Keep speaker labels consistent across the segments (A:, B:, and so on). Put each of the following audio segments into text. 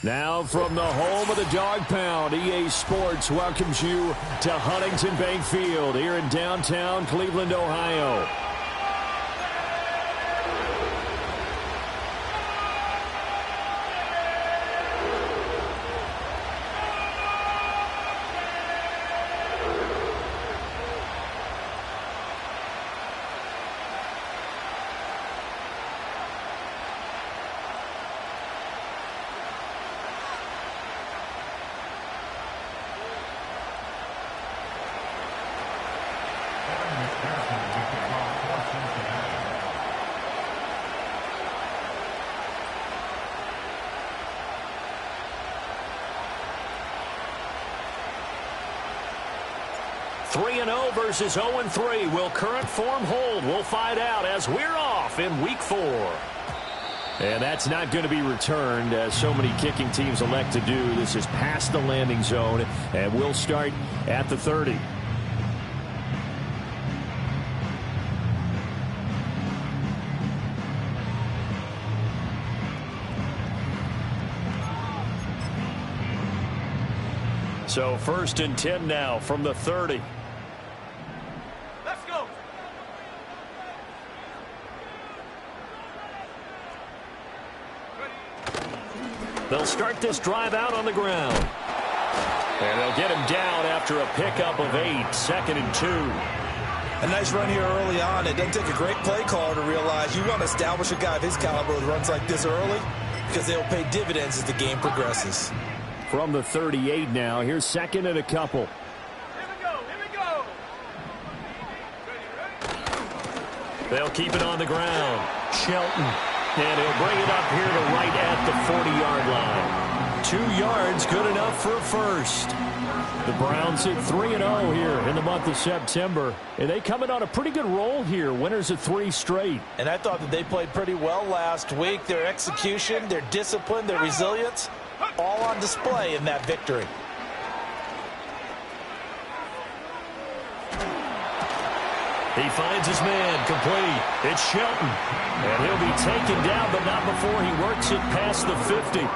A: Now from the home of the Dog Pound, EA Sports welcomes you to Huntington Bank Field here in downtown Cleveland, Ohio. Versus 0-3. Will current form hold? We'll find out as we're off in Week 4. And that's not going to be returned, as so many kicking teams elect to do. This is past the landing zone, and we'll start at the 30. So 1st and 10 now from the 30. They'll start this drive out on the ground. And they'll get him down after a pickup of 8, 2nd and 2.
B: A nice run here early on. It doesn't take a great play caller to realize you want to establish a guy of his caliber with runs like this early, because they'll pay dividends as the game progresses.
A: From the 38 now, here's 2nd and a couple.
C: Here we go.
A: They'll keep it on the ground. Shelton. And he'll bring it up here to right at the 40-yard line. 2 yards, good enough for a first. The Browns hit 3-0 here in the month of September. And they come in on a pretty good roll here. Winners of 3 straight.
B: And I thought that they played pretty well last week. Their execution, their discipline, their resilience, all on display in that victory.
A: He finds his man complete. It's Shelton. And he'll be taken down, but not before he works it past the 50.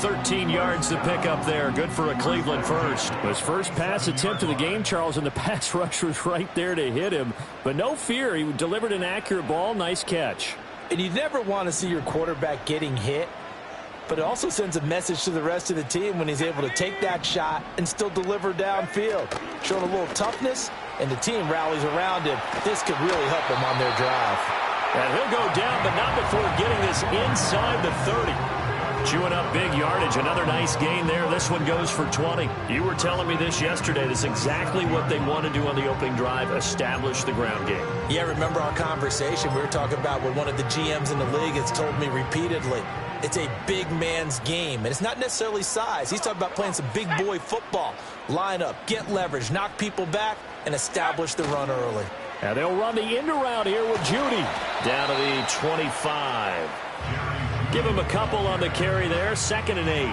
A: 13 yards to pick up there. Good for a Cleveland first. His first pass attempt of the game, Charles, and the pass rush was right there to hit him. But no fear. He delivered an accurate ball. Nice catch.
B: And you never want to see your quarterback getting hit. But it also sends a message to the rest of the team when he's able to take that shot and still deliver downfield. Showing a little toughness, and the team rallies around him. This could really help them on their drive.
A: And he'll go down, but not before getting this inside the 30. Chewing up big yardage. Another nice gain there. This one goes for 20. You were telling me this yesterday. This is exactly what they want to do on the opening drive, establish the ground game.
B: Yeah, remember our conversation. We were talking about what one of the GMs in the league has told me repeatedly. It's a big man's game, and it's not necessarily size. He's talking about playing some big boy football. Line up, get leverage, knock people back, and establish the run early.
A: And they'll run the end around here with Judy. Down to the 25. Give him a couple on the carry there. 2nd and 8.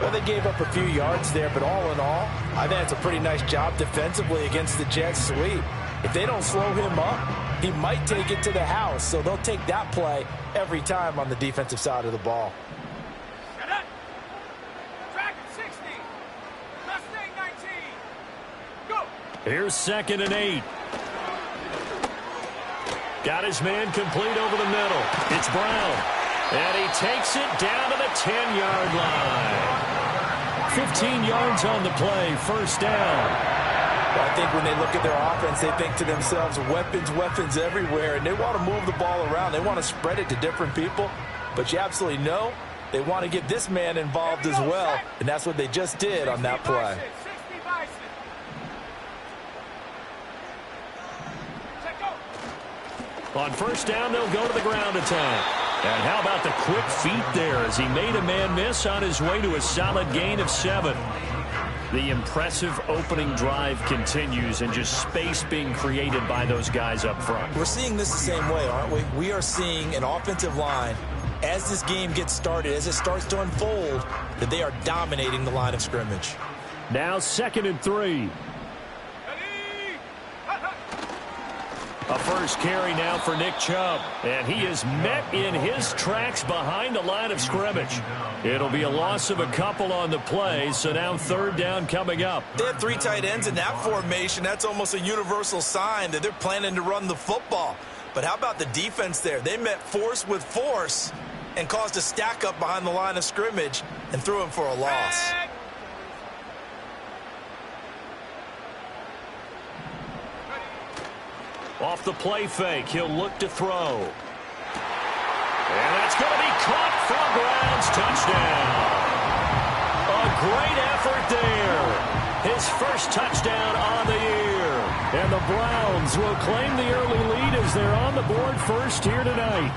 B: Well, they gave up a few yards there, but all in all, I think it's a pretty nice job defensively against the Jets sweep. If they don't slow him up, he might take it to the house, so they'll take that play every time on the defensive side of the ball.
A: Here's 2nd and 8. Got his man complete over the middle. It's Brown. And he takes it down to the 10-yard line. 15 yards on the play. First down.
B: Well, I think when they look at their offense, they think to themselves, weapons everywhere, and they want to move the ball around. They want to spread it to different people. But you absolutely know they want to get this man involved as well, and that's what they just did on that play.
A: On first down, they'll go to the ground attack. And how about the quick feet there as he made a man miss on his way to a solid gain of 7. The impressive opening drive continues, and just space being created by those guys up front.
B: We're seeing this the same way, aren't we? We are seeing an offensive line, as this game gets started, as it starts to unfold, that they are dominating the line of scrimmage.
A: Now 2nd and 3. A first carry now for Nick Chubb. And he is met in his tracks behind the line of scrimmage. It'll be a loss of a couple on the play, so now third down coming up.
B: They have 3 tight ends in that formation. That's almost a universal sign that they're planning to run the football. But how about the defense there? They met force with force and caused a stack up behind the line of scrimmage and threw him for a loss.
A: Off the play fake, he'll look to throw. And that's going to be caught for a Browns touchdown. A great effort there. His first touchdown on the year. And the Browns will claim the early lead as they're on the board first here tonight.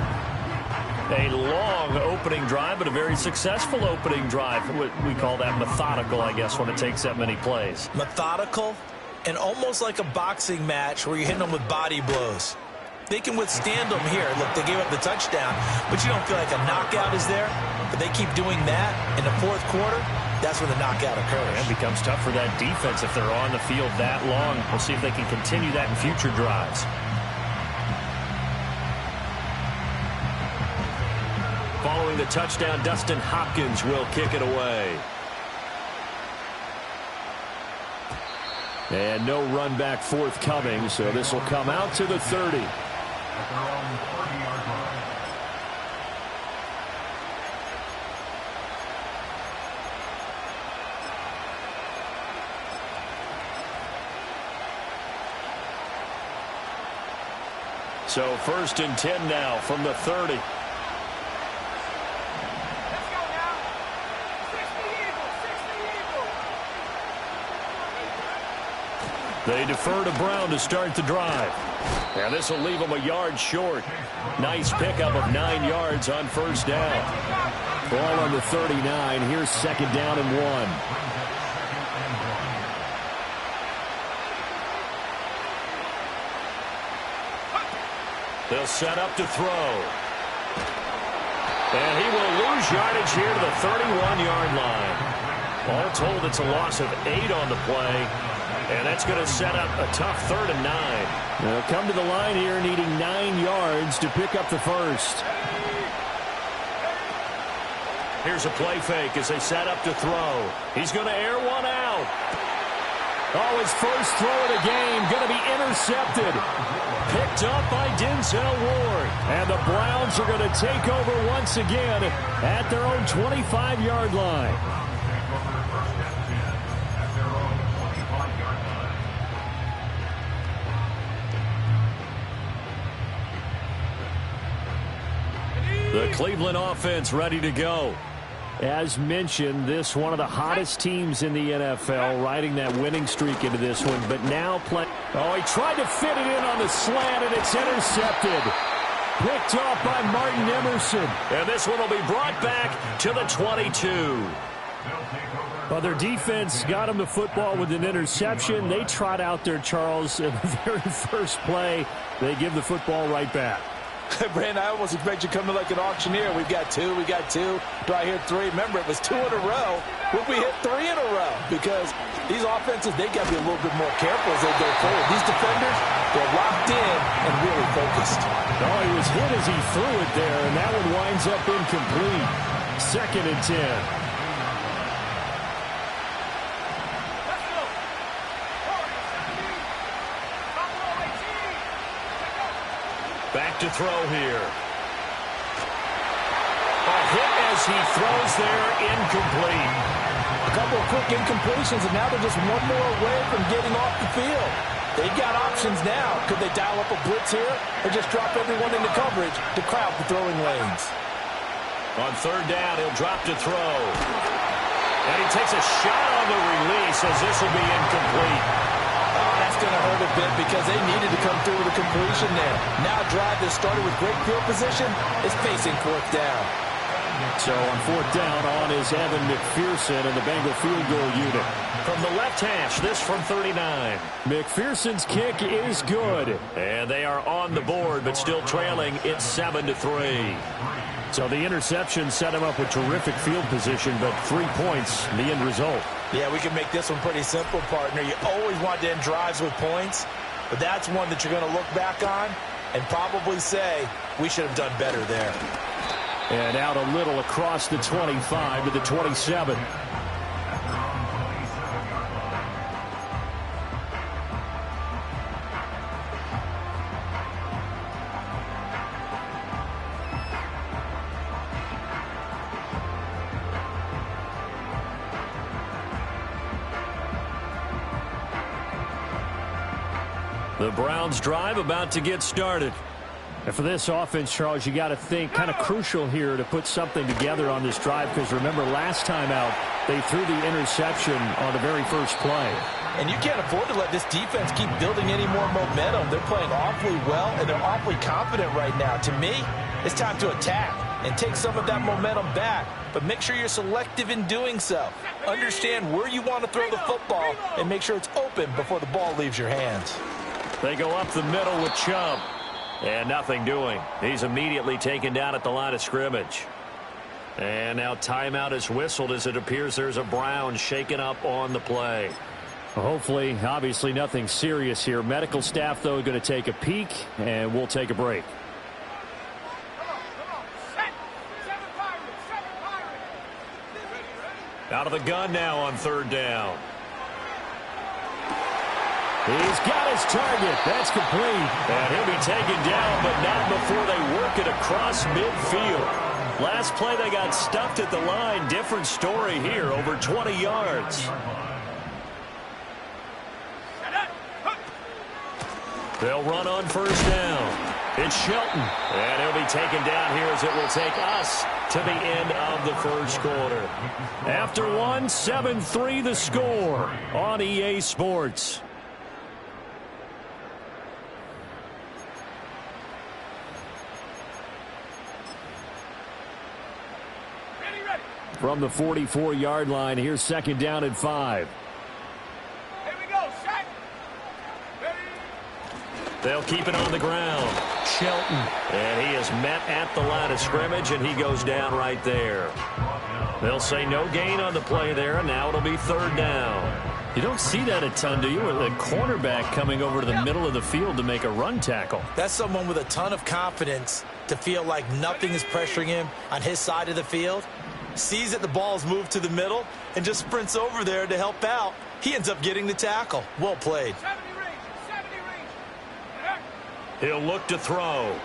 A: A long opening drive, but a very successful opening drive. We call that methodical, I guess, when it takes that many plays.
B: Methodical and almost like a boxing match where you're hitting them with body blows. They can withstand them here. Look, they gave up the touchdown, but you don't feel like a knockout is there. But they keep doing that in the fourth quarter. That's when the knockout occurs.
A: It becomes tough for that defense if they're on the field that long. We'll see if they can continue that in future drives. Following the touchdown, Dustin Hopkins will kick it away. And no run back forthcoming, so this will come out to the 30. So first and 10 now from the 30. They defer to Brown to start the drive. And this will leave them a yard short. Nice pickup of 9 yards on first down. Ball on the 39. Here's second down and 1. They'll set up to throw. And he will lose yardage here to the 31-yard line. All told, it's a loss of 8 on the play. And that's going to set up a tough 3rd and 9. They'll come to the line here needing 9 yards to pick up the first. Here's a play fake as they set up to throw. He's going to air one out. Oh, his first throw of the game going to be intercepted. Picked up by Denzel Ward. And the Browns are going to take over once again at their own 25-yard line. The Cleveland offense ready to go. As mentioned, this one of the hottest teams in the NFL, riding that winning streak into this one, but now play. Oh, he tried to fit it in on the slant, and it's intercepted. Picked off by Martin Emerson. And this one will be brought back to the 22. Well, their defense got them the football with an interception. They trot out there, Charles, in the very first play. They give the football right back.
B: Brandon, I almost expect you coming like an auctioneer. We've got 2, we got 2. Do I hear 3? Remember, it was 2 in a row. Would we hit 3 in a row? Because these offenses, they got to be a little bit more careful as they go forward. These defenders, they're locked in and really focused.
A: Oh, he was hit as he threw it there, and that one winds up incomplete. 2nd and 10. Back to throw here. A hit as he throws there, incomplete.
B: A couple of quick incompletions, and now they're just one more away from getting off the field. They've got options now. Could they dial up a blitz here or just drop everyone into coverage to crowd the throwing lanes?
A: On 3rd down, he'll drop to throw. And he takes a shot on the release as this will be incomplete.
B: That's going to hurt a bit because they needed to come through with a completion there. Now a drive that started with great field position is facing 4th down.
A: So on 4th down, on is Evan McPherson and the Bengal field goal unit. From the left hash, this from 39. McPherson's kick is good. And they are on the board, but still trailing. It's 7-3. So the interception set him up with terrific field position, but 3 points, the end result.
B: Yeah, we can make this one pretty simple, partner. You always want to end drives with points. but that's one that you're going to look back on and probably say, we should have done better there.
A: And out a little across the 25 to the 27. The Browns drive about to get started.
D: And for this offense, Charles, you got to think kind of crucial here to put something together on this drive, because remember last time out they threw the interception on the very first play.
B: And you can't afford to let this defense keep building any more momentum. They're playing awfully well, and they're awfully confident right now. To me, it's time to attack and take some of that momentum back, but make sure you're selective in doing so. Understand where you want to throw the football and make sure it's open before the ball leaves your hands.
A: They go up the middle with Chubb. And nothing doing. He's immediately taken down at the line of scrimmage. And now timeout is whistled as it appears there's a Brown shaken up on the play.
D: Well, hopefully, obviously nothing serious here. Medical staff, though, going to take a peek, and we'll take a break.
A: Out of the gun now on third down. He's got his target. That's complete. And he'll be taken down, but not before they work it across midfield. Last play they got stuffed at the line. Different story here, over 20 yards. They'll run on first down. It's Shelton. And he'll be taken down here as it will take us to the end of the first quarter. After one, 7-3 the score on EA Sports. From the 44-yard line, here's second down and 5.
C: Here we go, set. Ready.
A: They'll keep it on the ground. Shelton. And he is met at the line of scrimmage, and he goes down right there. They'll say no gain on the play there, and now it'll be third down.
D: You don't see that a ton, do you? With a cornerback coming over to the middle of the field to make a run tackle.
B: That's someone with a ton of confidence to feel like nothing is pressuring him on his side of the field. Sees that the ball's moved to the middle and just sprints over there to help out. He ends up getting the tackle. Well played.
C: 70 range.
A: He'll look to throw.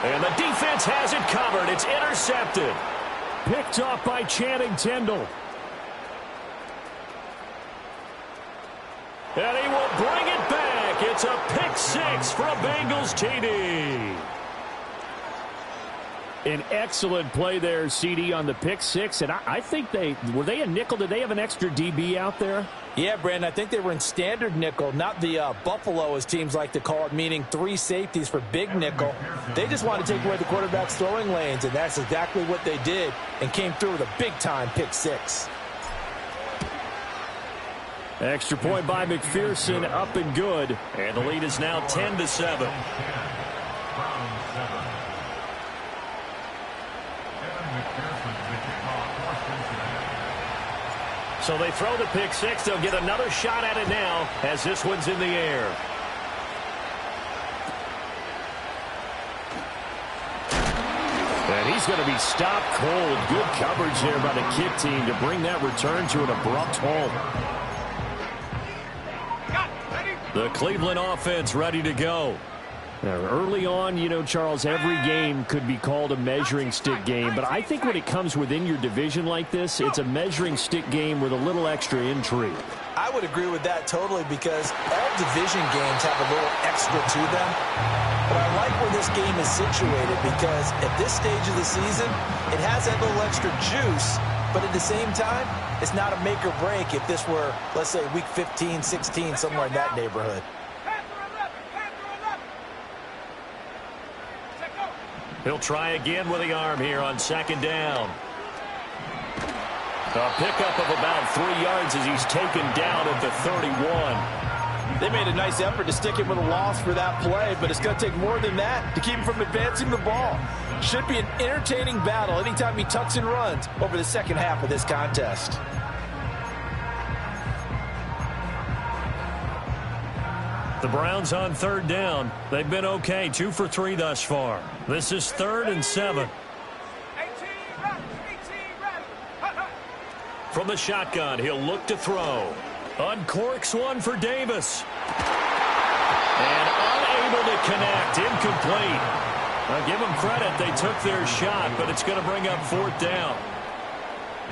A: And the defense has it covered. It's intercepted.
D: Picked off by Channing Tindall.
A: And he will bring it back. It's a pick six for a Bengals TD.
D: An excellent play there, CD, on the pick six. And I think were they a nickel? Did they have an extra DB out there?
B: Yeah, Brandon, I think they were in standard nickel, not the Buffalo, as teams like to call it, meaning 3 safeties for big nickel. They just wanted to take away the quarterback's throwing lanes, and that's exactly what they did, and came through with a big-time pick six.
D: Extra point by McPherson, up and good.
A: And the lead is now 10-7. So they throw the pick six. They'll get another shot at it now as this one's in the air.
D: And he's going to be stopped cold. Good coverage there by the kick team to bring that return to an abrupt halt.
A: The Cleveland offense ready to go.
D: Now, early on, you know, Charles, every game could be called a measuring stick game. But I think when it comes within your division like this, it's a measuring stick game with a little extra intrigue.
B: I would agree with that totally, because all division games have a little extra to them. But I like where this game is situated, because at this stage of the season, it has that little extra juice. But at the same time, it's not a make or break if this were, let's say, week 15, 16, somewhere in that neighborhood.
A: He'll try again with the arm here on second down. A pickup of about 3 yards as he's taken down at the 31.
B: They made a nice effort to stick him with a loss for that play, but it's going to take more than that to keep him from advancing the ball. Should be an entertaining battle anytime he tucks and runs over the second half of this contest.
A: The Browns on third down. They've been okay, 2 for 3 thus far. This is 3rd and 7. From the shotgun, he'll look to throw. Uncorks one for Davis. And unable to connect. Incomplete. I'll give them credit. They took their shot, but it's going to bring up 4th down.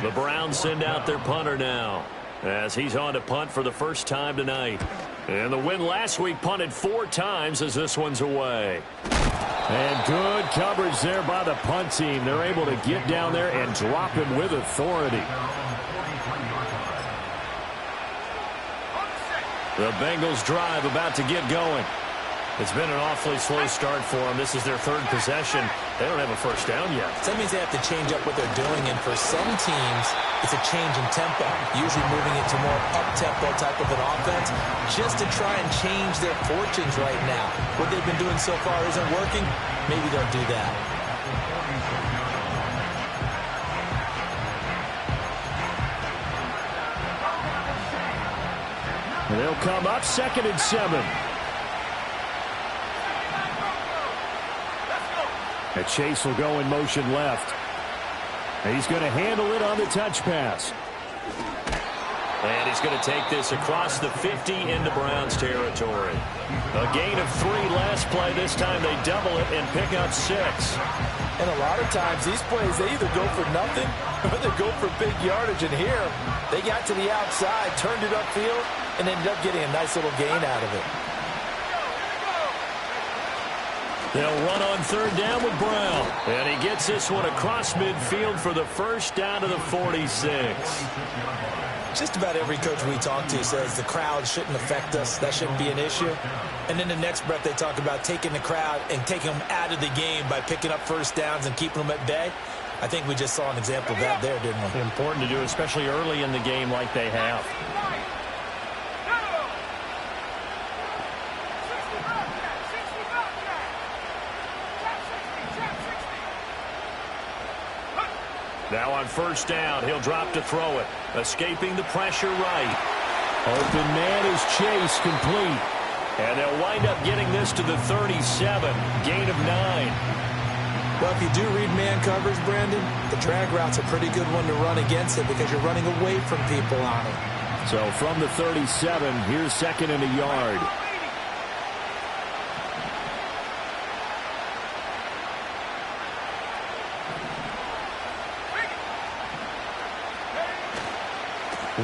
A: The Browns send out their punter now, as he's on to punt for the first time tonight. And the win last week punted 4 times as this one's away.
D: And good coverage there by the punt team. They're able to get down there and drop him with authority.
A: The Bengals drive about to get going. It's been an awfully slow start for them. This is their 3rd possession. They don't have a first down yet.
B: So that means they have to change up what they're doing, and for some teams, it's a change in tempo, usually moving it to more up-tempo type of an offense, just to try and change their fortunes right now. What they've been doing so far isn't working. Maybe they'll do that.
D: And they'll come up 2nd and 7. And Chase will go in motion left. And he's going to handle it on the touch pass.
A: And he's going to take this across the 50 into Browns territory. A gain of 3 last play. This time they double it and pick up 6.
B: And a lot of times these plays, they either go for nothing or they go for big yardage. And here, they got to the outside, turned it upfield, and ended up getting a nice little gain out of it.
A: They'll run on 3rd down with Brown. And he gets this one across midfield for the first down to the 46.
B: Just about every coach we talk to says the crowd shouldn't affect us. That shouldn't be an issue. And then the next breath they talk about taking the crowd and taking them out of the game by picking up first downs and keeping them at bay. I think we just saw an example of that there, didn't we?
A: Important to do, especially early in the game like they have. Now on 1st down, he'll drop to throw it. Escaping the pressure right.
D: Open man is Chase, complete.
A: And they'll wind up getting this to the 37. Gain of 9.
B: Well, if you do read man coverage, Brandon, the drag route's a pretty good one to run against it because you're running away from people on it.
D: So from the 37, here's 2nd and a yard.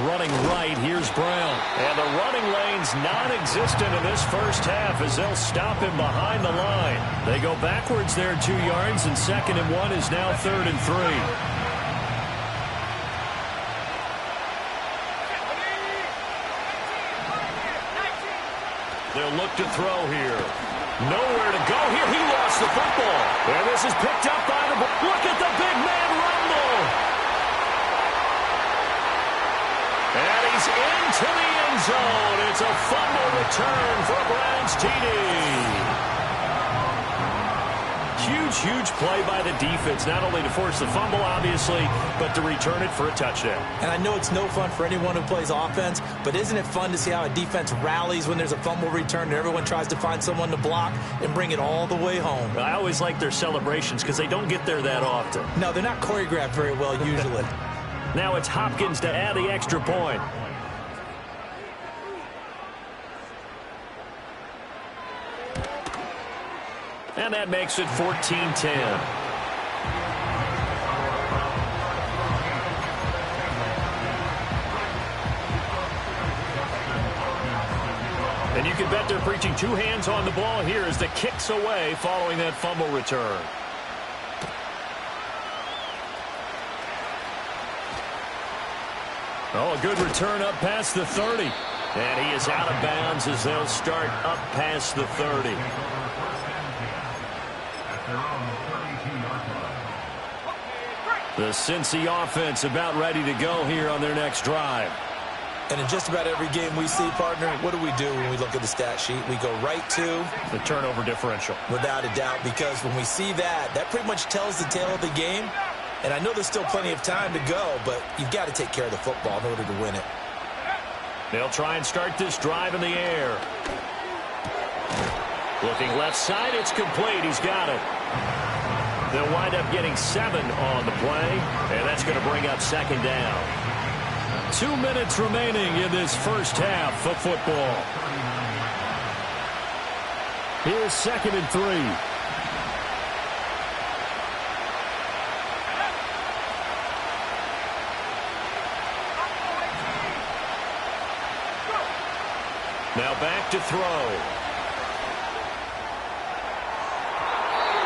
A: Running right, here's Brown. And the running lane's non-existent in this first half as they'll stop him behind the line. They go backwards there 2 yards, and 2nd and 1 is now 3rd and 3. They'll look to throw here. Nowhere to go here. He lost the football. And this is picked up by the... Look at the big man rumble. And he's into the end zone. It's a fumble return for a Browns TD. Huge play by the defense, not only to force the fumble, obviously, but to return it for a touchdown.
B: And I know it's no fun for anyone who plays offense, but isn't it fun to see how a defense rallies when there's a fumble return and everyone tries to find someone to block and bring it all the way home?
A: I always like their celebrations because they don't get there that often.
B: No, they're not choreographed very well usually.
A: Now it's Hopkins to add the extra point. And that makes it 14-10. And you can bet they're preaching 2 hands on the ball here as the kick's away following that fumble return. Oh, a good return up past the 30. And he is out of bounds as they'll start up past the 30. The Cincy offense about ready to go here on their next drive.
B: And in just about every game we see, partner, what do we do when we look at the stat sheet? We go right to
A: the turnover differential.
B: Without a doubt, because when we see that, that pretty much tells the tale of the game. And I know there's still plenty of time to go, but you've got to take care of the football in order to win it.
A: They'll try and start this drive in the air. Looking left side, it's complete. He's got it. They'll wind up getting 7 on the play, and that's going to bring up second down. 2 minutes remaining in this first half of football. Here's 2nd and 3. Now back to throw.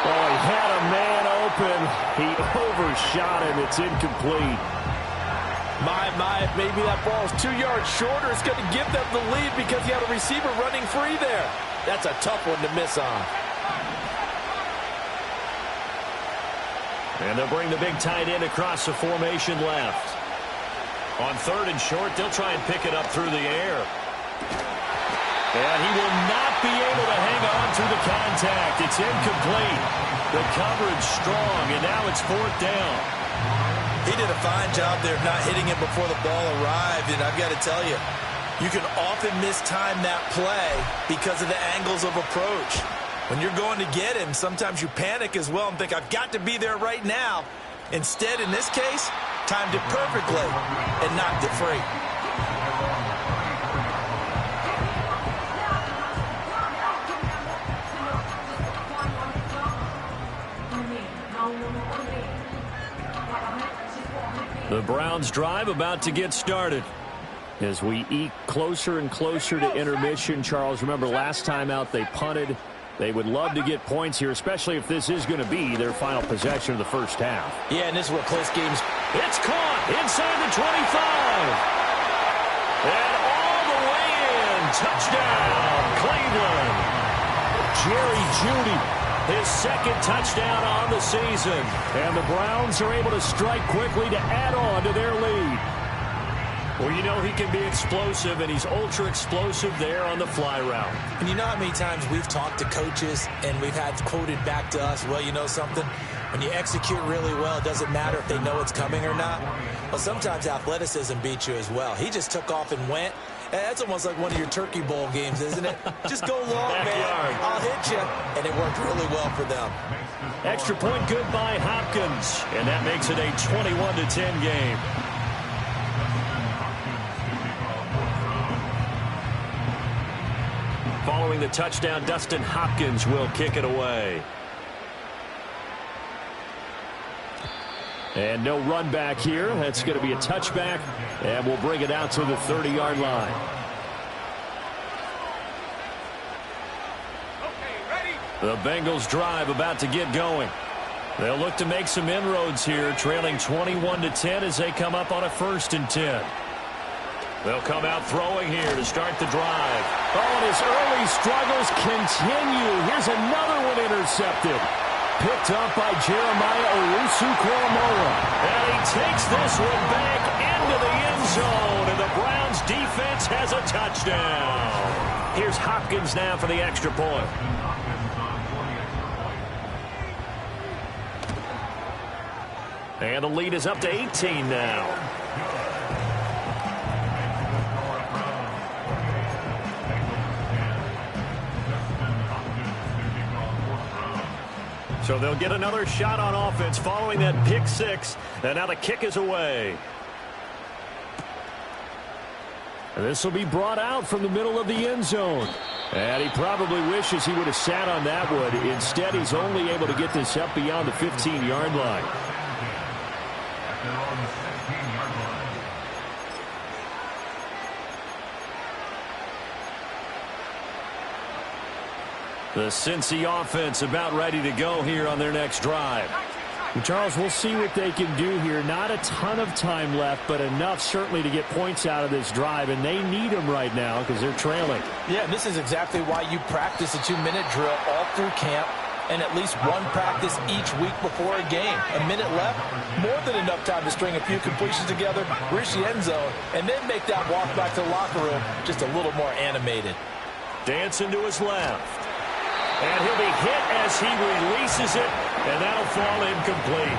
D: Oh, he had a man open. He overshot him. It's incomplete.
B: Maybe that ball is 2 yards shorter. It's going to give them the lead because you have a receiver running free there. That's a tough one to miss on.
A: And they'll bring the big tight end across the formation left. On 3rd and short, they'll try and pick it up through the air. And he will not be able to hang on through the contact. It's incomplete. The coverage strong, and now it's 4th down.
B: He did a fine job there of not hitting him before the ball arrived, and I've got to tell you, you can often mistime that play because of the angles of approach. When you're going to get him, sometimes you panic as well and think, I've got to be there right now. Instead, in this case, timed it perfectly and knocked it free.
A: The Browns drive about to get started.
D: As we eke closer and closer to intermission, Charles, remember last time out they punted. They would love to get points here, especially if this is going to be their final possession of the first half.
B: Yeah, and this is where close games.
A: It's caught inside the 25. And all the way in. Touchdown, Cleveland. Jerry Jeudy. His 2nd touchdown on the season.
D: And the Browns are able to strike quickly to add on to their lead.
A: Well, you know he can be explosive, and he's ultra-explosive there on the fly route.
B: And you know how many times we've talked to coaches and we've had quoted back to us, well, you know something? When you execute really well, it doesn't matter if they know it's coming or not. Well, sometimes athleticism beats you as well. He just took off and went. That's almost like one of your Turkey Bowl games, isn't it? Just go long, man. I'll hit you. And it worked really well for them.
A: Extra point good by Hopkins. And that makes it a 21-10 game. Following the touchdown, Dustin Hopkins will kick it away.
D: And no run back here. That's going to be a touchback, and we'll bring it out to the 30-yard line.
A: The Bengals drive about to get going. They'll look to make some inroads here, trailing 21-10 as they come up on a 1st and 10. They'll come out throwing here to start the drive.
D: Oh, and his early struggles continue. Here's another one intercepted. Picked up by Jeremiah Owusu-Koramoah.
A: And he takes this one back into the end zone, and the Browns defense has a touchdown. Here's Hopkins now for the extra point. And the lead is up to 18 now. So they'll get another shot on offense following that pick 6. And now the kick is away.
D: And this will be brought out from the middle of the end zone. And he probably wishes he would have sat on that one. Instead, he's only able to get this up beyond the 15-yard line.
A: The Cincy offense about ready to go here on their next drive.
D: And Charles, we'll see what they can do here. Not a ton of time left, but enough certainly to get points out of this drive, and they need them right now because they're trailing.
B: Yeah, and this is exactly why you practice a 2-minute drill all through camp and at least one practice each week before a game. A minute left, more than enough time to string a few completions together, reach the end zone, and then make that walk back to the locker room just a little more animated.
A: Dancing to his left. And he'll be hit as he releases it, and that'll fall incomplete.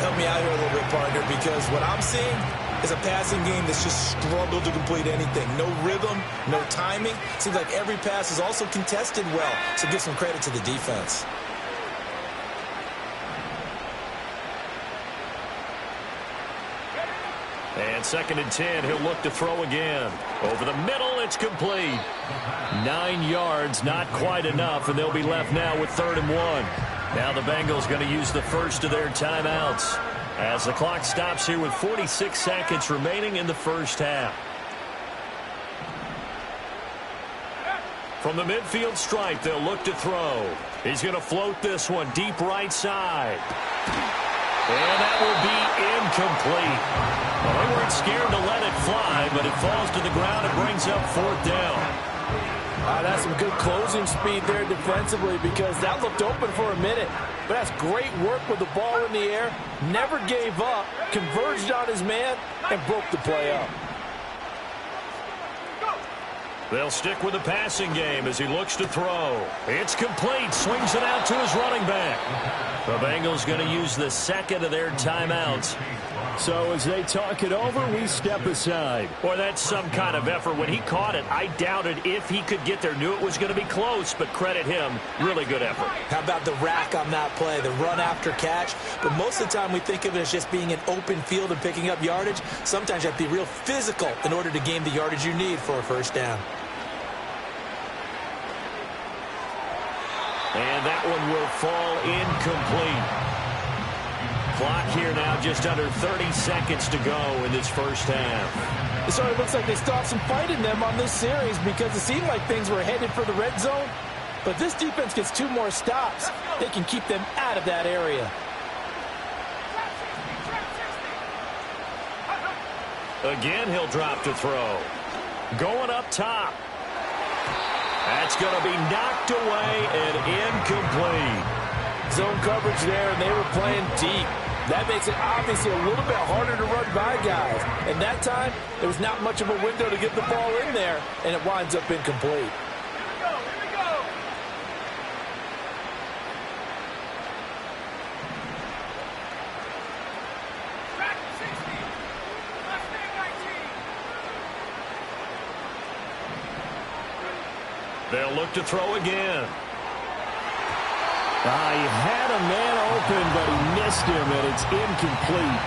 B: Help me out here a little bit, partner, because what I'm seeing, is a passing game that's just struggled to complete anything. No rhythm, no timing. Seems like every pass is also contested well, so give some credit to the defense.
A: And 2nd and 10, he'll look to throw again. Over the middle, it's complete. 9 yards, not quite enough, and they'll be left now with 3rd and 1. Now the Bengals going to use the first of their timeouts as the clock stops here with 46 seconds remaining in the first half. From the midfield stripe, they'll look to throw. He's going to float this one deep right side. And that will be incomplete. Well, they weren't scared to let it fly, but it falls to the ground and brings up 4th down.
E: That's some good closing speed there defensively, because that looked open for a minute. But that's great work with the ball in the air. Never gave up, converged on his man, and broke the play up.
A: They'll stick with the passing game as he looks to throw. It's complete. Swings it out to his running back. The Bengals going to use the second of their timeouts.
D: So as they talk it over, we step aside.
A: Boy, that's some kind of effort. When he caught it, I doubted if he could get there. Knew it was going to be close, but credit him. Really good effort.
B: How about the rack on that play, the run after catch? But most of the time we think of it as just being an open field and picking up yardage. Sometimes you have to be real physical in order to gain the yardage you need for a first down.
A: And that one will fall incomplete. Clock here now just under 30 seconds to go in this first half.
E: It sort of looks like they still have some fight in them on this series, because it seemed like things were headed for the red zone. But this defense gets 2 more stops. They can keep them out of that area.
A: Again, he'll drop to throw. Going up top. That's going to be knocked away and incomplete.
E: Zone coverage there, and they were playing deep. That makes it obviously a little bit harder to run by guys. And that time, there was not much of a window to get the ball in there, and it winds up incomplete.
A: They'll look to throw again.
D: He had a man open, but he missed him, and it's incomplete.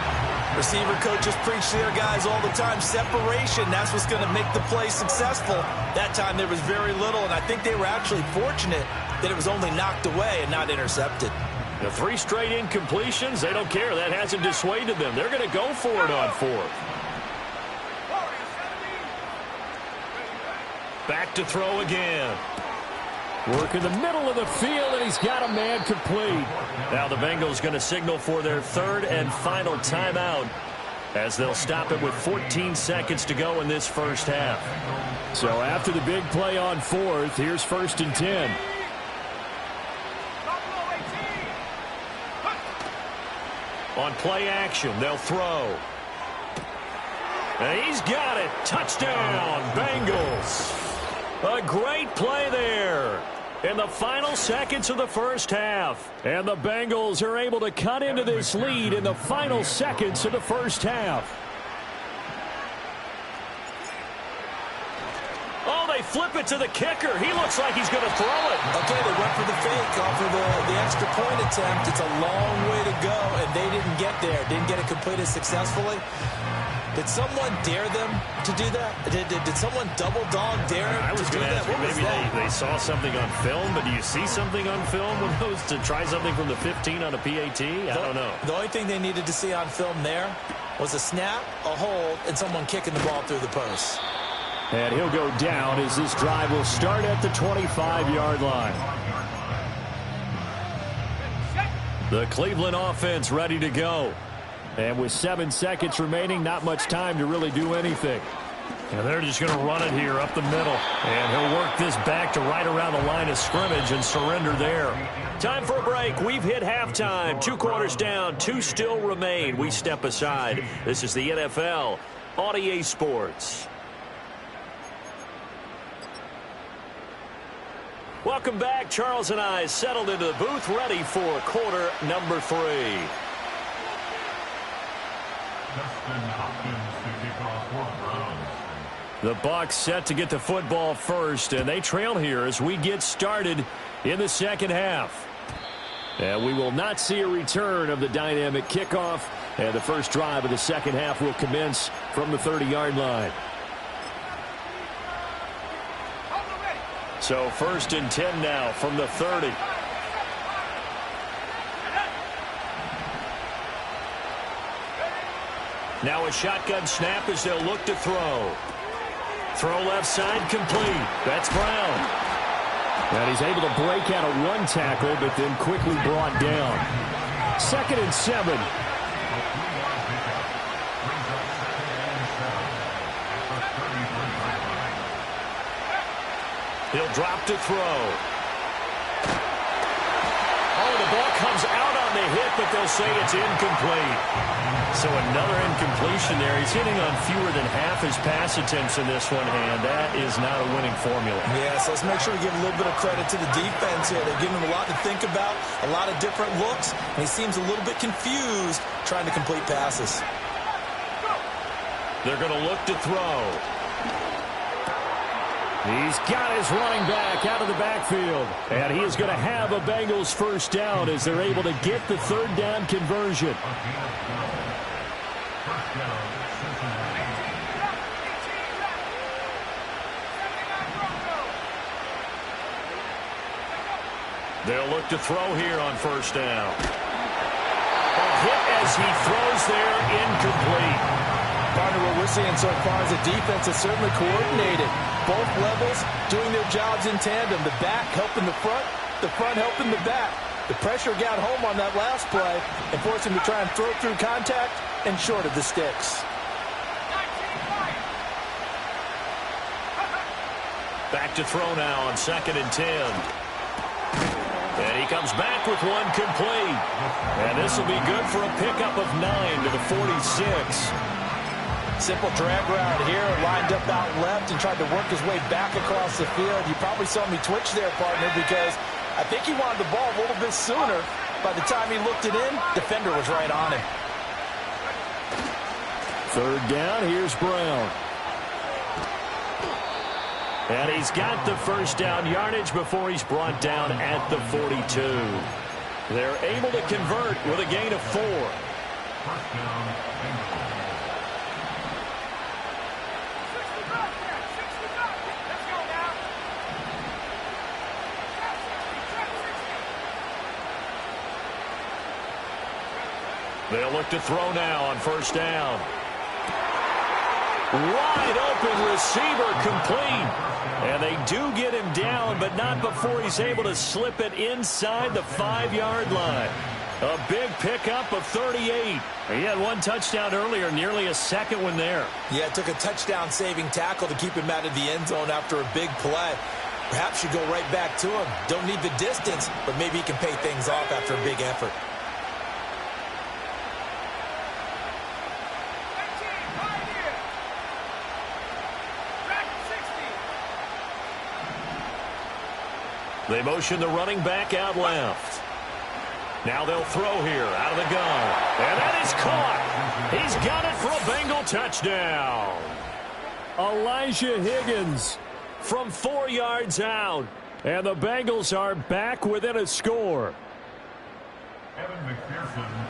B: Receiver coaches preach to their guys all the time. Separation, that's what's going to make the play successful. That time there was very little, and I think they were actually fortunate that it was only knocked away and not intercepted.
A: The 3 straight incompletions, they don't care. That hasn't dissuaded them. They're going to go for it on 4th. Back to throw again.
D: Work in the middle of the field, and he's got a man complete.
A: Now the Bengals going to signal for their 3rd and final timeout as they'll stop it with 14 seconds to go in this first half.
D: So after the big play on 4th, here's 1st and 10.
A: On play action, they'll throw. And he's got it. Touchdown, Bengals. A great play there in the final seconds of the first half.
D: And the Bengals are able to cut into this lead in the final seconds of the first half.
A: Oh, they flip it to the kicker. He looks like he's going to throw it.
B: Okay, they went for the fake off of the extra point attempt. It's a long way to go, and they didn't get there. Didn't get it completed successfully. Did someone dare them to do that? Did someone double dog dare them to do that?
A: What was that? Maybe they saw something on film, but do you see something on film with those to try something from the 15 on a PAT? I don't know.
B: The only thing they needed to see on film there was a snap, a hold, and someone kicking the ball through the post.
D: And he'll go down as this drive will start at the 25-yard line.
A: The Cleveland offense ready to go.
D: And with 7 seconds remaining, not much time to really do anything.
A: And they're just going to run it here up the middle. And he'll work this back to right around the line of scrimmage and surrender there. Time for a break. We've hit halftime. 2 quarters down. 2 still remain. We step aside. This is the NFL on EA Sports. Welcome back. Charles and I settled into the booth ready for quarter number 3. The Bucs set to get the football first, and they trail here as we get started in the second half. And we will not see a return of the dynamic kickoff, and the first drive of the second half will commence from the 30-yard line. So 1st and 10 now from the 30. Now a shotgun snap as they'll look to throw. Throw left side complete. That's Brown. And he's able to break out of one tackle, but then quickly brought down. 2nd and 7. He'll drop to throw. Oh, the ball comes out on the hit, but they'll say it's incomplete. So another incompletion there. He's hitting on fewer than half his pass attempts in this one, and that is not a winning formula.
B: Yeah, so let's make sure we give a little bit of credit to the defense here. They're giving him a lot to think about, a lot of different looks, and he seems a little bit confused trying to complete passes.
A: They're going to look to throw. He's got his running back out of the backfield. And he is going to have a Bengals first down as they're able to get the third down conversion. They'll look to throw here on first down. A hit as he throws there, incomplete.
E: Partner, what we're seeing so far is the defense is certainly coordinated. Both levels doing their jobs in tandem. The back helping the front helping the back. The pressure got home on that last play and forced him to try and throw through contact and short of the sticks.
A: Back to throw now on 2nd and 10. And he comes back with one complete. And this will be good for a pickup of 9 to the 46.
E: Simple drag route here, lined up out left and tried to work his way back across the field. You probably saw me twitch there, partner, because I think he wanted the ball a little bit sooner. By the time he looked it in, defender was right on him.
A: 3rd down, here's Brown. And he's got the first down yardage before he's brought down at the 42. They're able to convert with a gain of 4. They'll look to throw now on first down. Wide open receiver complete. And they do get him down, but not before he's able to slip it inside the 5-yard line. A big pickup of 38. He had one touchdown earlier, nearly a second one there.
B: Yeah, it took a touchdown-saving tackle to keep him out of the end zone after a big play. Perhaps you go right back to him. Don't need the distance, but maybe he can pay things off after a big effort.
A: They motion the running back out left. Now they'll throw here out of the gun. And that is caught. He's got it for a Bengal touchdown. Elijah Higgins from 4 yards out. And the Bengals are back within a score.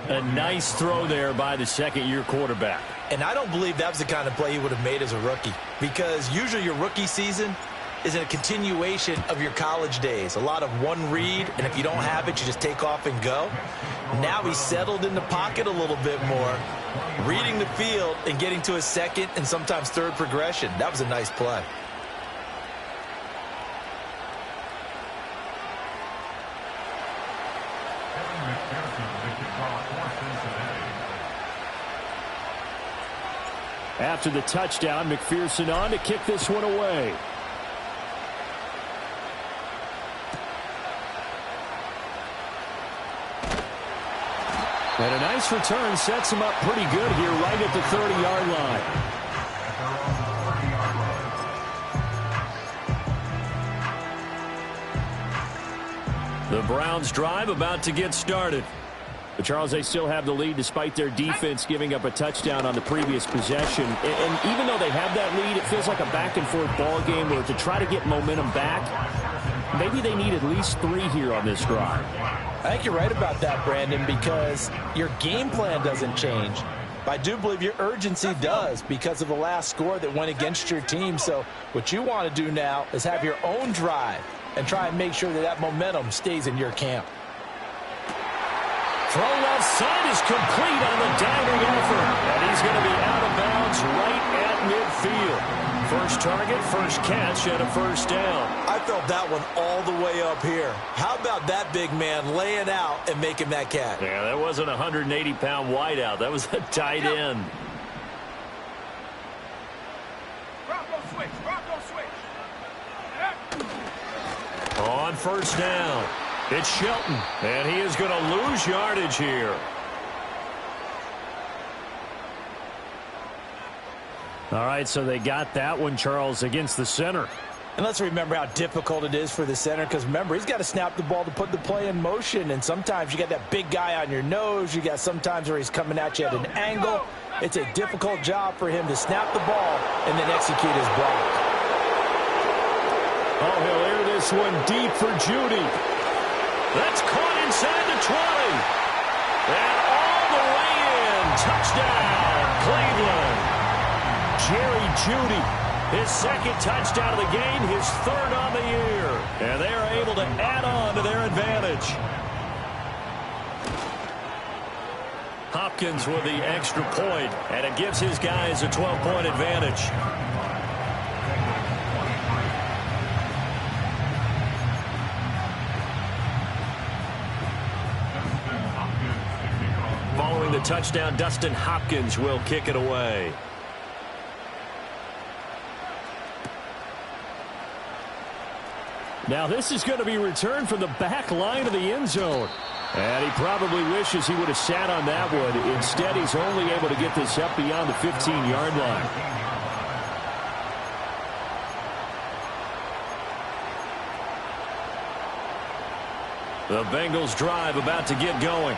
A: A nice throw there by the second-year quarterback.
B: And I don't believe that was the kind of play he would have made as a rookie, because usually your rookie season is a continuation of your college days. A lot of one read, and if you don't have it, you just take off and go. Now he's settled in the pocket a little bit more, reading the field and getting to a second and sometimes third progression. That was a nice play.
A: After the touchdown, McPherson on to kick this one away. And a nice return sets him up pretty good here right at the 30-yard line. The Browns drive about to get started.
D: But Charles, they still have the lead despite their defense giving up a touchdown on the previous possession. And even though they have that lead, it feels like a back-and-forth ball game where to try to get momentum back, maybe they need at least 3 here on this drive.
B: I think you're right about that, Brandon, because your game plan doesn't change. But I do believe your urgency does because of the last score that went against your team. So what you want to do now is have your own drive and try and make sure that that momentum stays in your camp.
A: Throw left side is complete on the diving effort. And he's going to be out of bounds right at midfield. First target, first catch, and a first down.
B: I felt that one all the way up here. How about that big man laying out and making that catch?
A: Yeah, that wasn't a 180-pound wideout. That was a tight end.
C: Bronco switch. Bronco switch.
A: On first down, it's Shelton, and he is going to lose yardage here.
D: All right, so they got that one, Charles, against the center.
B: And let's remember how difficult it is for the center, because remember, he's got to snap the ball to put the play in motion, and sometimes you got that big guy on your nose. You got sometimes where he's coming at you at an angle. It's a difficult job for him to snap the ball and then execute his block.
A: Oh, he'll air this one deep for Judy. That's caught inside the 20. And all the way in. Touchdown, Cleveland. Jerry Judy, his second touchdown of the game, his 3rd on the year. And they are able to add on to their advantage. Hopkins with the extra point, and it gives his guys a 12-point advantage. Following the touchdown, Dustin Hopkins will kick it away.
D: Now this is going to be returned from the back line of the end zone. And he probably wishes he would have sat on that one. Instead, he's only able to get this up beyond the 15-yard line.
A: The Bengals drive about to get going.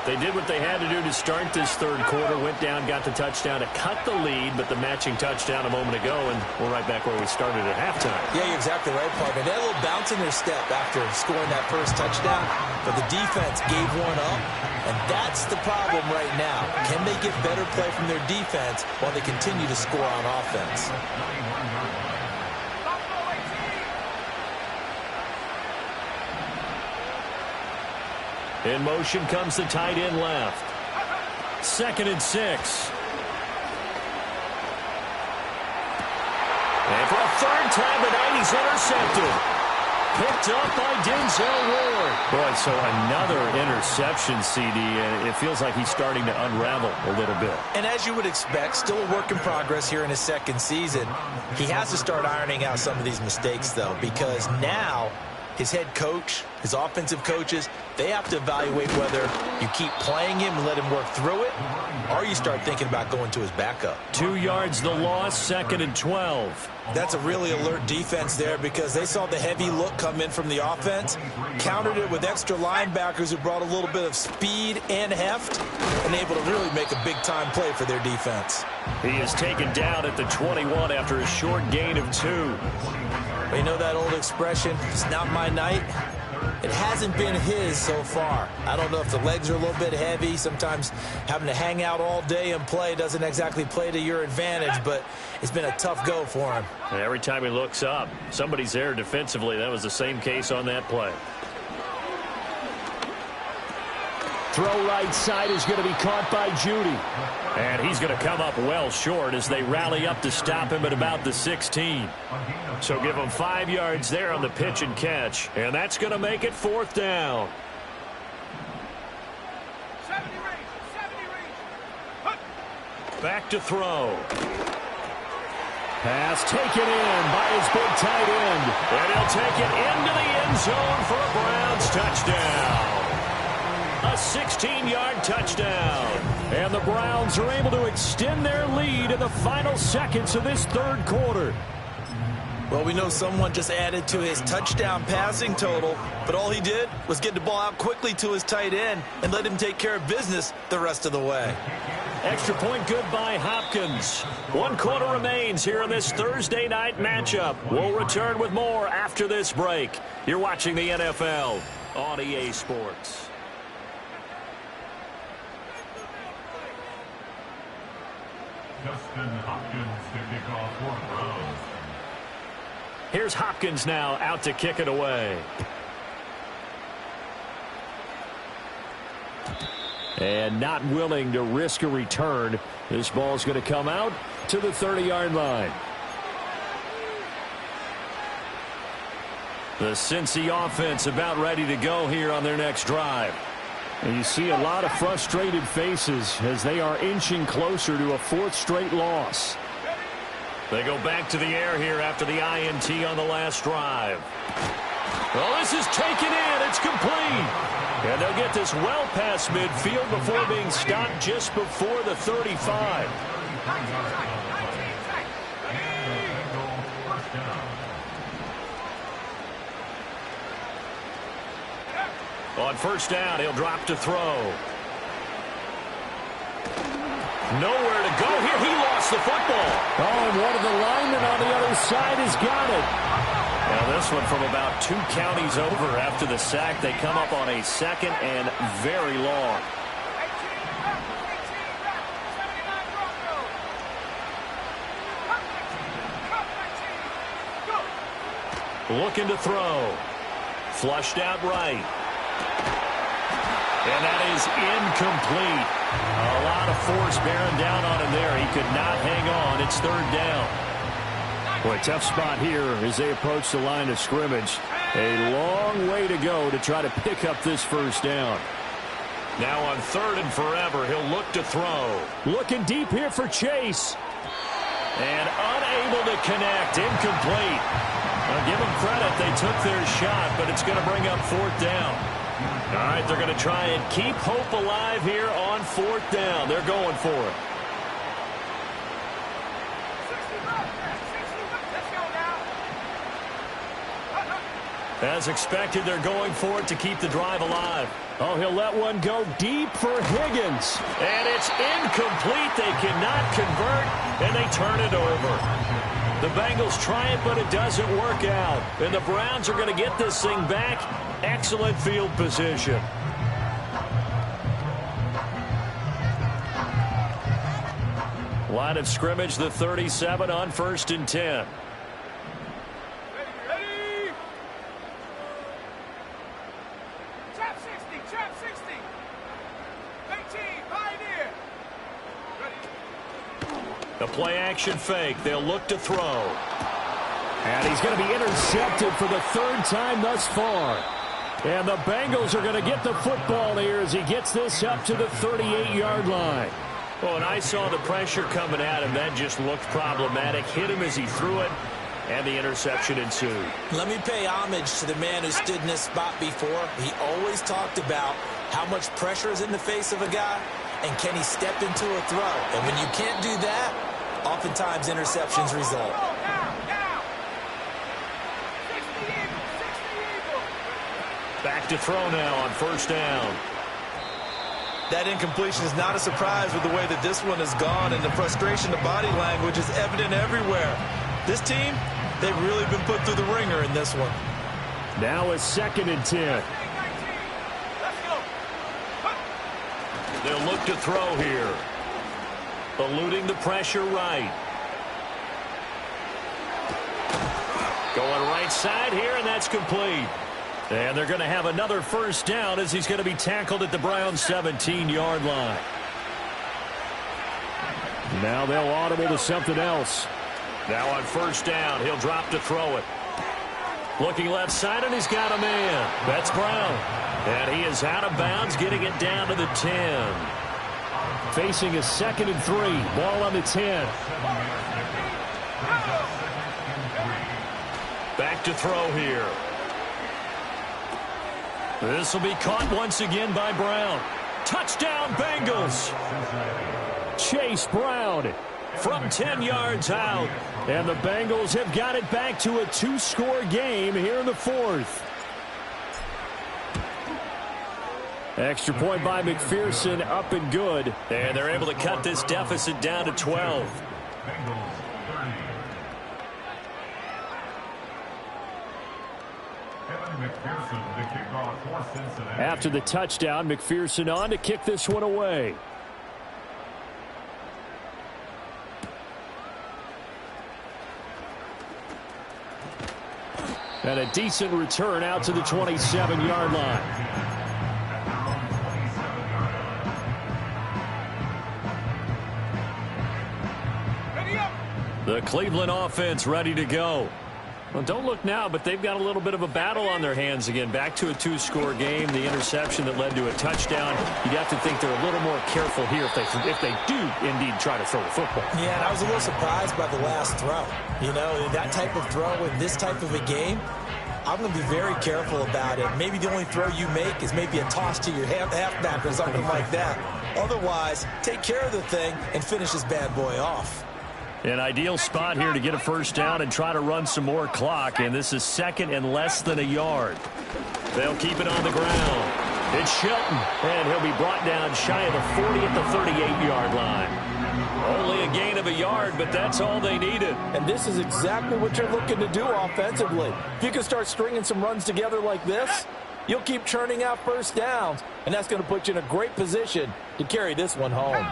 A: They did what they had to do to start this 3rd quarter. Went down, got the touchdown to cut the lead, but the matching touchdown a moment ago, and we're right back where we started at halftime.
B: Yeah, you're exactly right, partner. They had a little bounce in their step after scoring that first touchdown, but the defense gave one up, and that's the problem right now. Can they get better play from their defense while they continue to score on offense?
A: In motion comes the tight end left. 2nd and 6. And for a 3rd time tonight, he's intercepted. Picked up by Denzel Ward.
D: Boy, so another interception, CD, and it feels like he's starting to unravel a little bit.
B: And as you would expect, still a work in progress here in his 2nd season. He has to start ironing out some of these mistakes, though, because now his head coach, his offensive coaches, they have to evaluate whether you keep playing him and let him work through it, or you start thinking about going to his backup.
A: 2 yards the loss, 2nd and 12.
B: That's a really alert defense there because they saw the heavy look come in from the offense, countered it with extra linebackers who brought a little bit of speed and heft, and able to really make a big-time play for their defense.
A: He is taken down at the 21 after a short gain of 2.
B: You know that old expression, it's not my night? It hasn't been his so far. I don't know if the legs are a little bit heavy. Sometimes having to hang out all day and play doesn't exactly play to your advantage, but it's been a tough go for him.
A: And every time he looks up, somebody's there defensively. That was the same case on that play.
D: Throw right side is going to be caught by Judy.
A: And he's going to come up well short as they rally up to stop him at about the 16. So give him 5 yards there on the pitch and catch. And that's going to make it 4th down.
C: 70 range.
A: Back to throw.
D: Pass taken in by his big tight end.
A: And he'll take it into the end zone for a Browns touchdown. A 16-yard touchdown.
D: And the Browns are able to extend their lead in the final seconds of this 3rd quarter.
B: Well, we know someone just added to his touchdown passing total, but all he did was get the ball out quickly to his tight end and let him take care of business the rest of the way.
A: Extra point good by Hopkins. 1 quarter remains here in this Thursday night matchup. We'll return with more after this break. You're watching the NFL on EA Sports.
F: Justin Hopkins to kick off for Browns.
A: Here's Hopkins now out to kick it away. And not willing to risk a return. This ball's going to come out to the 30-yard line. The Cincy offense about ready to go here on their next drive.
D: And you see a lot of frustrated faces as they are inching closer to a 4th straight loss.
A: They go back to the air here after the INT on the last drive. Well, this is taken in. It's complete. And they'll get this well past midfield before being stopped just before the 35. On first down, he'll drop to throw. Nowhere to go here. He lost the football.
D: Oh, and one of the linemen on the other side has got it.
A: Now this one from about 2 counties over after the sack. They come up on a 2nd and very long. Looking to throw. Flushed out right. And that is incomplete. A lot of force bearing down on him there. He could not hang on. It's 3rd down.
D: Boy, tough spot here as they approach the line of scrimmage. A long way to go to try to pick up this 1st down.
A: Now on 3rd and forever, he'll look to throw.
D: Looking deep here for Chase.
A: And unable to connect. Incomplete. I'll give them credit. They took their shot, but it's going to bring up 4th down. All right, they're going to try and keep hope alive here on 4th down. They're going for it. As expected, they're going for it to keep the drive alive.
D: Oh, he'll let one go deep for Higgins.
A: And it's incomplete. They cannot convert, and they turn it over. The Bengals try it, but it doesn't work out. And the Browns are going to get this thing back. Excellent field position. Line of scrimmage, the 37 on 1st and 10.
C: Ready? Trap 60, trap 60. 18, Pioneer. Ready.
A: A play action fake. They'll look to throw.
D: And he's going to be intercepted for the 3rd time thus far. And the Bengals are going to get the football here as he gets this up to the 38-yard line.
A: Well, and I saw the pressure coming at him. That just looked problematic. Hit him as he threw it, and the interception ensued.
B: Let me pay homage to the man who stood in this spot before. He always talked about how much pressure is in the face of a guy, and can he step into a throw. And when you can't do that, oftentimes interceptions result.
A: Back to throw now on 1st down.
B: That incompletion is not a surprise with the way that this one has gone, and the frustration, the body language is evident everywhere. This team, they've really been put through the ringer in this one.
D: Now a 2nd and 10.
A: They'll look to throw here. Eluding the pressure right. Going right side here, and that's complete. And they're going to have another 1st down as he's going to be tackled at the Browns' 17-yard line.
D: Now they'll audible to something else.
A: Now on 1st down, he'll drop to throw it. Looking left side, and he's got a man. That's Brown. And he is out of bounds, getting it down to the 10.
D: Facing a 2nd and 3. Ball on the 10.
A: Back to throw here. This will be caught once again by Brown. Touchdown, Bengals.
D: Chase Brown
A: from 10 yards out.
D: And the Bengals have got it back to a 2-score game here in the fourth. Extra point by McPherson, up and good.
A: And they're able to cut this deficit down to 12.
F: Bengals 30. Kevin McPherson, the kickoff for Cincinnati.
D: After the touchdown, McPherson on to kick this one away. And a decent return out to the 27-yard line.
A: The Cleveland offense ready to go.
D: Well, don't look now, but they've got a little bit of a battle on their hands again. Back to a 2-score game. The interception that led to a touchdown. You'd have to think they're a little more careful here if they do indeed try to throw the football.
B: Yeah, and I was a little surprised by the last throw. You know, that type of throw in this type of a game, I'm going to be very careful about it. Maybe the only throw you make is maybe a toss to your halfback or something like that. Otherwise, take care of the thing and finish this bad boy off.
A: An ideal spot here to get a first down and try to run some more clock. And this is second and less than a yard. They'll keep it on the ground. It's Shelton. And he'll be brought down shy of the 40 at the 38-yard line. Only a gain of a yard, but that's all they needed.
E: And this is exactly what you're looking to do offensively. If you can start stringing some runs together like this, you'll keep churning out first downs. And that's going to put you in a great position to carry this one home.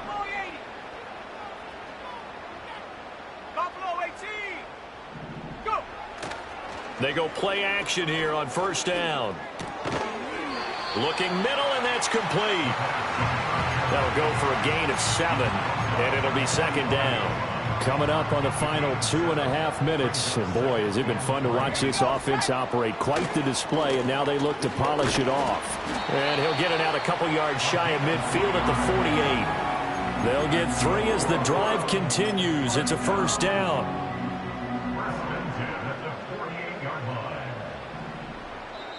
A: They go play action here on first down. Looking middle, and that's complete. That'll go for a gain of 7, and it'll be second down.
D: Coming up on the final 2.5 minutes. And boy, has it been fun to watch this offense operate. Quite the display, and now they look to polish it off.
A: And he'll get it out a couple yards shy of midfield at the 48. They'll get 3 as the drive continues. It's a first down.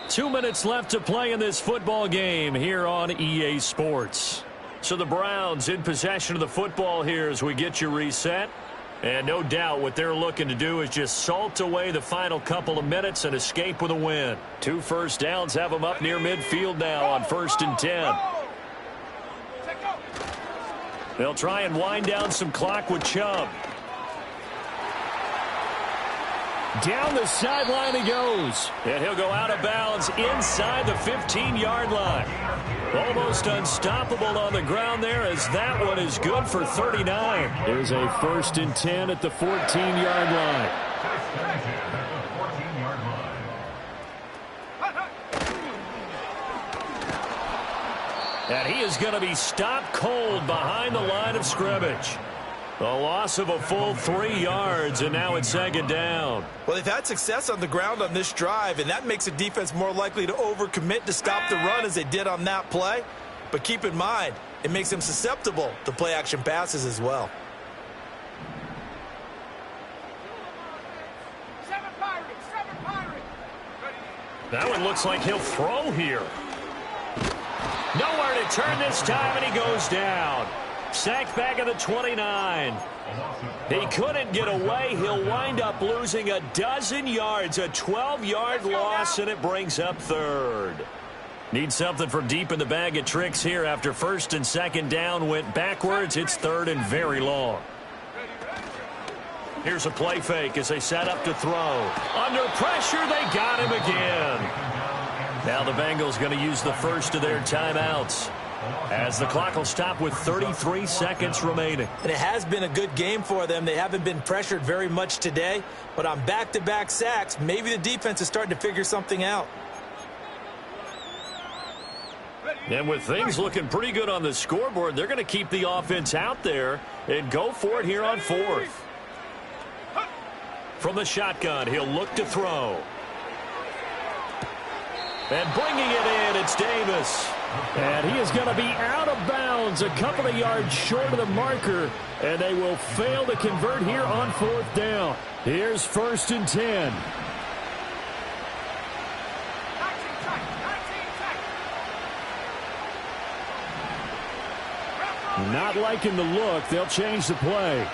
A: 2 minutes left to play in this football game here on EA Sports. So the Browns in possession of the football here as we get you reset. And no doubt what they're looking to do is just salt away the final couple of minutes and escape with a win. 2 first downs have them up near midfield now on 1st and 10. They'll try and wind down some clock with Chubb.
D: Down the sideline he goes.
A: And he'll go out of bounds inside the 15-yard line. Almost unstoppable on the ground there as that one is good for 39.
D: Here's a 1st and 10 at the 14-yard line.
A: And he is going to be stopped cold behind the line of scrimmage. A loss of a full 3 yards, and now it's second down.
B: Well, they've had success on the ground on this drive, and that makes a defense more likely to overcommit to stop the run as they did on that play. But keep in mind, it makes them susceptible to play-action passes as well.
A: That one looks like he'll throw here. Nowhere to turn this time, and he goes down. Sacked back at the 29. He couldn't get away. He'll wind up losing a dozen yards, a 12-yard loss, and it brings up 3rd. Need something from deep in the bag of tricks here after 1st and 2nd down went backwards. It's 3rd and very long. Here's a play fake as they set up to throw. Under pressure, they got him again. Now the Bengals going to use the first of their timeouts, as the clock will stop with 33 seconds remaining.
B: And it has been a good game for them. They haven't been pressured very much today, but on back-to-back sacks, maybe the defense is starting to figure something out.
A: And with things looking pretty good on the scoreboard, they're going to keep the offense out there and go for it here on 4th. From the shotgun, he'll look to throw. And bringing it in, it's Davis.
D: And he is going to be out of bounds a couple of yards short of the marker. And they will fail to convert here on 4th down. Here's 1st and 10. Not liking the look. They'll change the play.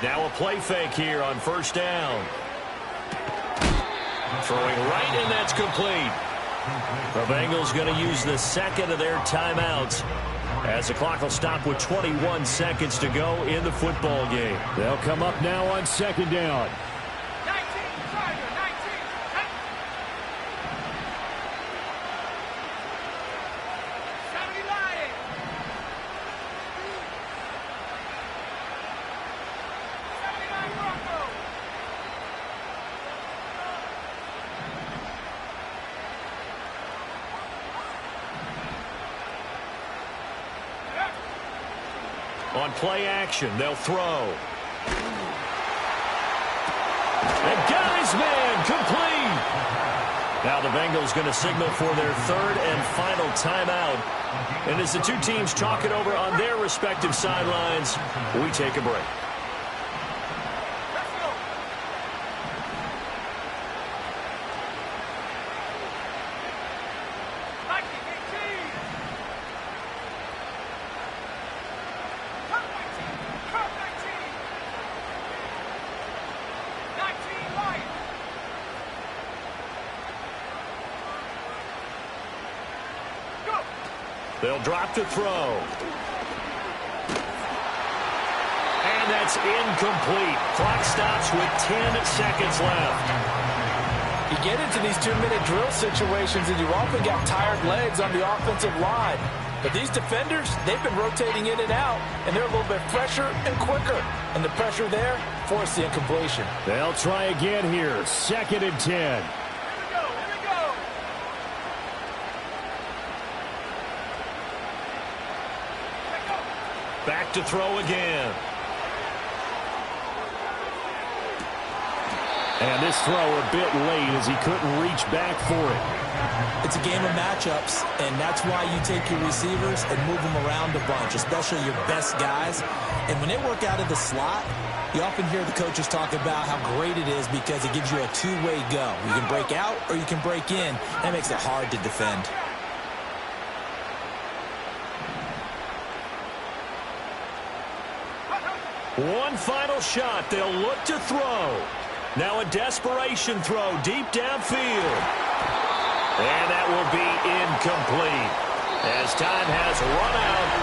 A: Now a play fake here on first down. Throwing right, and that's complete. The Bengals going to use the second of their timeouts as the clock will stop with 21 seconds to go in the football game.
D: They'll come up now on second down.
C: 19, Tiger, 19. 70 Lion. 79 Bronco.
A: On play action, they'll throw. And got his man, complete. Now the Bengals going to signal for their third and final timeout. And as the two teams talk it over on their respective sidelines, we take a break.
C: Let's go. Nike, 18. Cut 19. Cut 19. 19 Lion. Go.
A: They'll drop to throw. And that's incomplete. Clock stops with 10 seconds left.
E: You get into these 2-minute drill situations and you often got tired legs on the offensive line. But these defenders, they've been rotating in and out, and they're a little bit fresher and quicker. And the pressure there forced the incompletion.
D: They'll try again here. Second and 10.
C: Here we go. Here we go. Let go.
A: Back to throw again.
D: And this throw a bit late as he couldn't reach back for it.
B: It's a game of matchups, and that's why you take your receivers and move them around a bunch, especially your best guys. And when they work out of the slot, you often hear the coaches talk about how great it is because it gives you a two-way go. You can break out or you can break in. That makes it hard to defend.
A: One final shot. They'll look to throw. Now a desperation throw deep downfield. And that will be incomplete as time has run out.